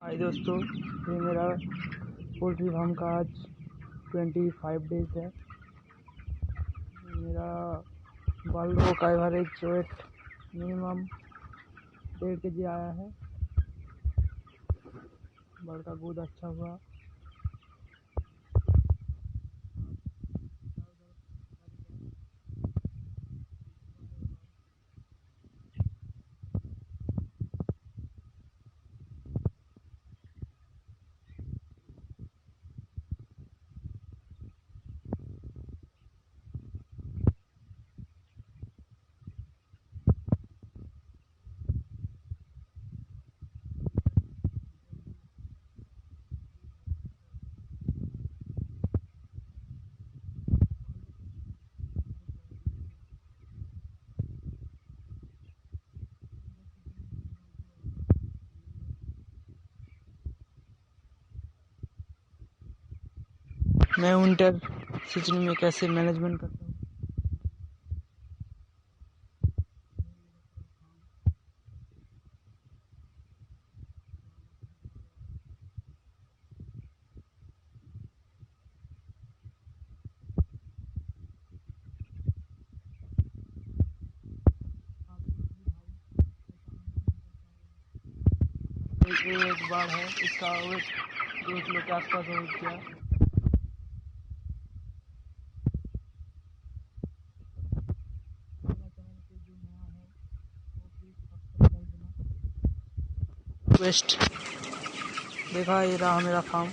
हाय दोस्तों, ये मेरा पोल्ट्री फार्म का आज 25 डेज है। मेरा बालों का एवरेज वेट मिनिमम 1.5 kg आया है। बर्ड का दूध अच्छा हुआ। मैं विंटर सीजन में कैसे मैनेजमेंट करता हूँ। एक बार है, इसका वेट 2 किलो के आसपास हो गया। वेस्ट देखा, ये रहा मेरा फार्म।